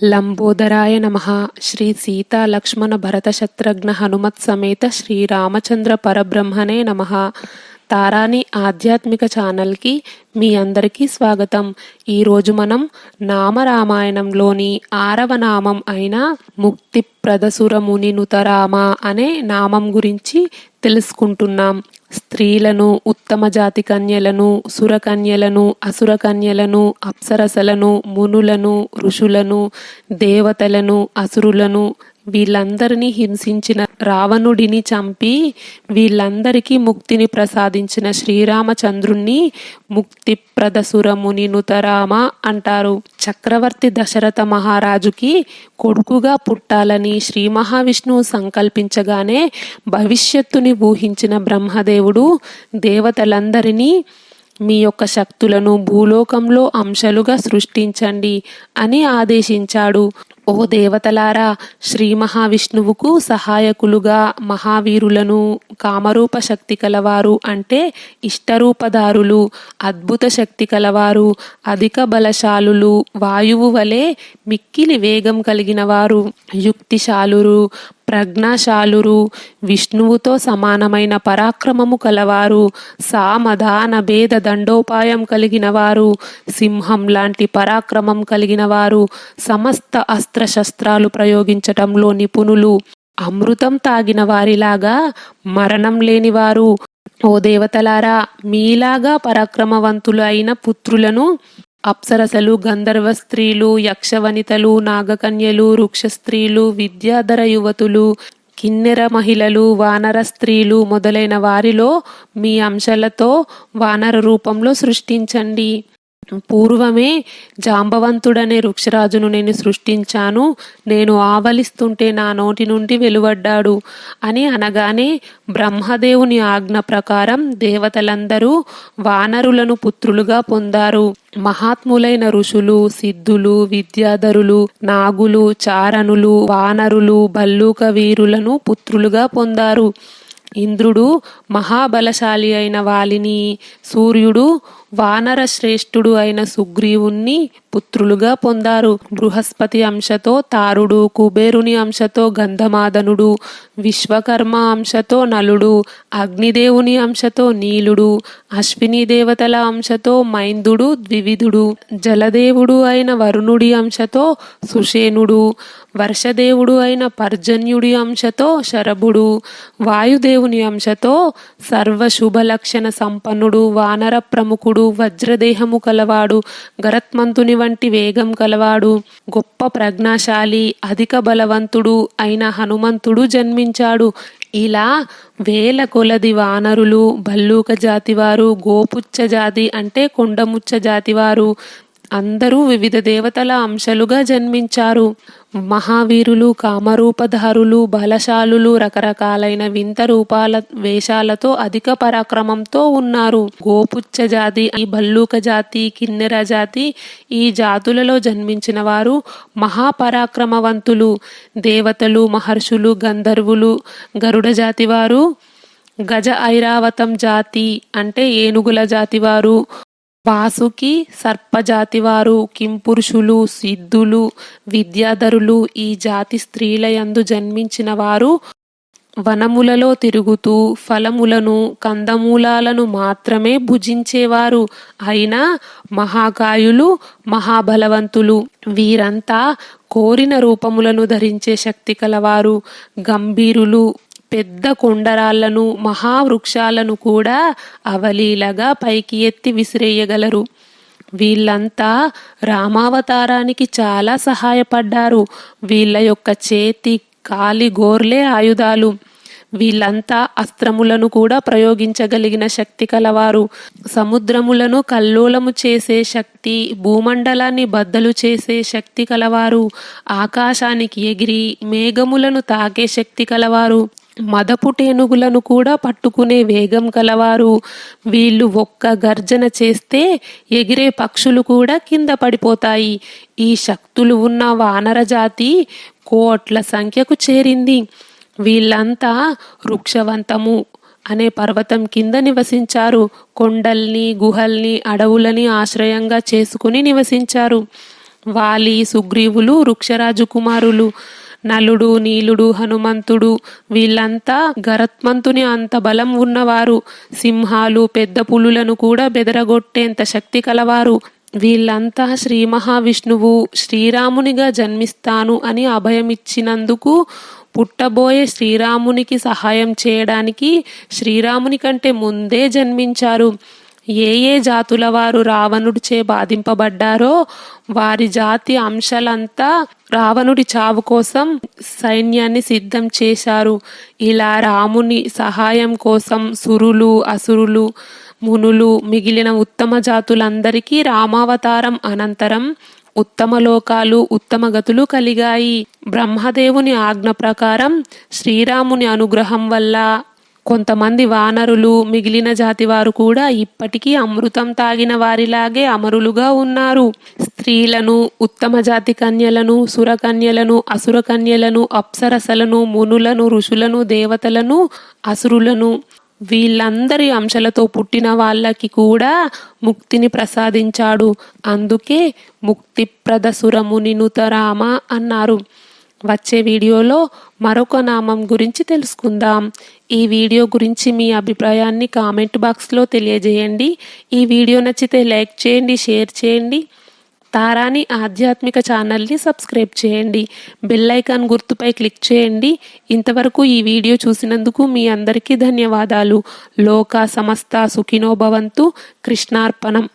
లంబోదరాయ నమః. శ్రీ సీతా లక్ష్మణ భరత శత్రుఘ్న హనుమత్ సమేత శ్రీరామచంద్ర పరబ్రహ్మణే నమః. తారాని ఆధ్యాత్మిక ఛానల్కి మీ అందరికీ స్వాగతం. ఈరోజు మనం నామరామాయణంలోని 6వ నామం అయిన ముక్తిప్రదసురముని నుతరామ అనే నామం గురించి తెలుసుకుంటున్నాం. స్త్రీలను, ఉత్తమ జాతి కన్యలను, సురకన్యలను, అసురకన్యలను, అప్సరసలను, మునులను, ఋషులను, దేవతలను, అసురులను వీళ్ళందరినీ హింసించిన రావణుడిని చంపి వీళ్ళందరికీ ముక్తిని ప్రసాదించిన శ్రీరామచంద్రుణ్ణి ముక్తిప్రదసురముని నుతరామ అంటారు. చక్రవర్తి దశరథ మహారాజుకి కొడుకుగా పుట్టాలని శ్రీ మహావిష్ణువు సంకల్పించగానే భవిష్యత్తుని ఊహించిన బ్రహ్మదేవుడు దేవతలందరినీ మీ యొక్క శక్తులను భూలోకంలో అంశాలుగా సృష్టించండి అని ఆదేశించాడు. ఓ దేవతలారా, శ్రీ మహావిష్ణువుకు సహాయకులుగా మహావీరులను, కామరూప శక్తి కలవారు అంటే ఇష్టరూపదారులు, అద్భుత శక్తి కలవారు, అధిక బలశాలులు, వాయువు వలె మిక్కిలి వేగం కలిగిన వారు, యుక్తిశాలురు, ప్రజ్ఞాశాలురు, విష్ణువుతో సమానమైన పరాక్రమము కలవారు, సామధాన భేద దండోపాయం కలిగిన వారు, సింహం లాంటి పరాక్రమం కలిగిన వారు, సమస్త అస్త్రశస్త్రాలు ప్రయోగించటంలో నిపుణులు, అమృతం తాగిన వారిలాగా మరణం లేనివారు. ఓ దేవతలారా, మీలాగా పరాక్రమవంతులు అయిన పుత్రులను అప్సరసలు, గంధర్వ స్త్రీలు, యక్షవనితలు, నాగకన్యలు, వృక్ష స్త్రీలు, విద్యాధర యువతులు, కిన్నెర మహిళలు, వానర స్త్రీలు మొదలైన వారిలో మీ అంశాలతో వానర రూపంలో సృష్టించండి. పూర్వమే జాంబవంతుడనే వృక్షరాజును నేను సృష్టించాను, నేను ఆవలిస్తుంటే నా నోటి నుండి వెలువడ్డాడు అని అనగానే బ్రహ్మదేవుని ఆజ్ఞ ప్రకారం దేవతలందరూ వానరులను పుత్రులుగా పొందారు. మహాత్ములైన ఋషులు, సిద్ధులు, విద్యాధరులు, నాగులు, చారణులు, వానరులు, భల్లూక వీరులను పుత్రులుగా పొందారు. ఇంద్రుడు మహాబలశాలి అయిన వాలిని, సూర్యుడు వానర శ్రేష్ఠుడు అయిన సుగ్రీవుణ్ణి పుత్రులుగా పొందారు. బృహస్పతి అంశతో తారుడు, కుబేరుని అంశతో గంధమాదనుడు, విశ్వకర్మ అంశతో నలుడు, అగ్నిదేవుని అంశతో నీలుడు, అశ్విని దేవతల అంశతో మైందుడు ద్వివిధుడు, జలదేవుడు అయిన వరుణుడి అంశతో సుషేనుడు, వర్షదేవుడు అయిన పర్జన్యుడి అంశతో శరభుడు, వాయుదేవుని అంశతో సర్వశుభలక్షణ సంపన్నుడు, వానర ప్రముఖుడు, వజ్రదేహము కలవాడు, గరత్మంతుని వంటి వేగం కలవాడు, గొప్ప ప్రజ్ఞాశాలి, అధిక బలవంతుడు అయిన హనుమంతుడు జన్మించాడు. ఇలా వేల కొలది వానరులు, భల్లూక జాతివారు, గోపుచ్చ జాతి అంటే కొండముచ్చ జాతివారు అందరూ వివిధ దేవతల అంశాలుగా జన్మించారు. మహావీరులు, కామరూపధారులు, బలశాలులు, రకరకాలైన వింత రూపాల వేషాలతో అధిక పరాక్రమంతో ఉన్నారు. గోపుచ్చ జాతి, ఈ భల్లూక జాతి, కిన్నెర జాతి ఈ జాతులలో జన్మించిన వారు మహాపరాక్రమవంతులు. దేవతలు, మహర్షులు, గంధర్వులు, గరుడ జాతివారు, గజ ఐరావతం జాతి అంటే ఏనుగుల జాతివారు, వాసుకి సర్పజాతివారు, కింపురుషులు, సిద్ధులు, విద్యాధరులు ఈ జాతి స్త్రీలయందు జన్మించిన వారు వనములలో తిరుగుతూ ఫలములను, కందమూలాలను మాత్రమే భుజించేవారు అయినా మహాకాయులు, మహాబలవంతులు. వీరంతా కోరిన రూపములను ధరించే శక్తి కలవారు. గంభీరులు, పెద్ద కొండరాళ్లను, మహావృక్షాలను కూడా అవలీలగా పైకి ఎత్తి విసిరేయగలరు. వీళ్ళంతా రామావతారానికి చాలా సహాయపడ్డారు. వీళ్ళ యొక్క చేతి, కాలి గోర్లే ఆయుధాలు. వీళ్ళంతా అస్త్రములను కూడా ప్రయోగించగలిగిన శక్తి కలవారు. సముద్రములను కల్లోలము చేసే శక్తి, భూమండలాన్ని బద్దలు చేసే శక్తి కలవారు. ఆకాశానికి ఎగిరి మేఘములను తాకే శక్తి కలవారు. మదపుటేనుగులను కూడా పట్టుకునే వేగం కలవారు. వీళ్ళు ఒక్క గర్జన చేస్తే ఎగిరే పక్షులు కూడా కింద పడిపోతాయి. ఈ శక్తులు ఉన్న వానర జాతి కోట్ల సంఖ్యకు చేరింది. వీళ్ళంతా వృక్షవంతము అనే పర్వతం కింద నివసించారు. కొండల్ని, గుహల్ని, అడవులని ఆశ్రయంగా చేసుకుని నివసించారు. వాలి, సుగ్రీవులు వృక్షరాజు కుమారులు. నలుడు, నీలుడు, హనుమంతుడు వీళ్ళంతా గరత్మంతుని అంత బలం ఉన్నవారు. సింహాలు, పెద్ద పులులను కూడా బెదరగొట్టేంత శక్తి కలవారు. వీళ్ళంతా శ్రీ మహావిష్ణువు శ్రీరామునిగా జన్మిస్తాను అని అభయమిచ్చినందుకు పుట్టబోయే శ్రీరామునికి సహాయం చేయడానికి శ్రీరాముని కంటే ముందే జన్మించారు. ఏ ఏ జాతుల వారు రావణుడిచే బాధింపబడ్డారో వారి జాతి అంశాలంతా రావణుడి చావు కోసం సైన్యాన్ని సిద్ధం చేశారు. ఇలా రాముని సహాయం కోసం సురులు, అసురులు, మునులు, మిగిలిన ఉత్తమ జాతులందరికీ రామావతారం అనంతరం ఉత్తమ లోకాలు, ఉత్తమ గతులు కలిగాయి. బ్రహ్మదేవుని ఆజ్ఞ ప్రకారం శ్రీరాముని అనుగ్రహం వల్ల కొంతమంది వానరులు, మిగిలిన జాతి వారు కూడా ఇప్పటికీ అమృతం తాగిన వారిలాగే అమరులుగా ఉన్నారు. స్త్రీలను, ఉత్తమ జాతి కన్యలను, సురకన్యలను, అసురకన్యలను, అప్సరసలను, మునులను, ఋషులను, దేవతలను, అసురులను వీళ్ళందరి అంశాలతో పుట్టిన వాళ్ళకి కూడా ముక్తిని ప్రసాదించాడు. అందుకే ముక్తిప్రద సురముని నుతరామ అన్నారు. వచ్చే వీడియోలో మరొక నామం గురించి తెలుసుకుందాం. ఈ వీడియో గురించి మీ అభిప్రాయాన్ని కామెంట్ బాక్స్లో తెలియజేయండి. ఈ వీడియో నచ్చితే లైక్ చేయండి, షేర్ చేయండి. తారాని ఆధ్యాత్మిక ఛానల్ని సబ్స్క్రైబ్ చేయండి. బెల్ ఐకాన్ గుర్తుపై క్లిక్ చేయండి. ఇంతవరకు ఈ వీడియో చూసినందుకు మీ అందరికీ ధన్యవాదాలు. లోకా సమస్త సుఖినో భవంతు. కృష్ణార్పణం.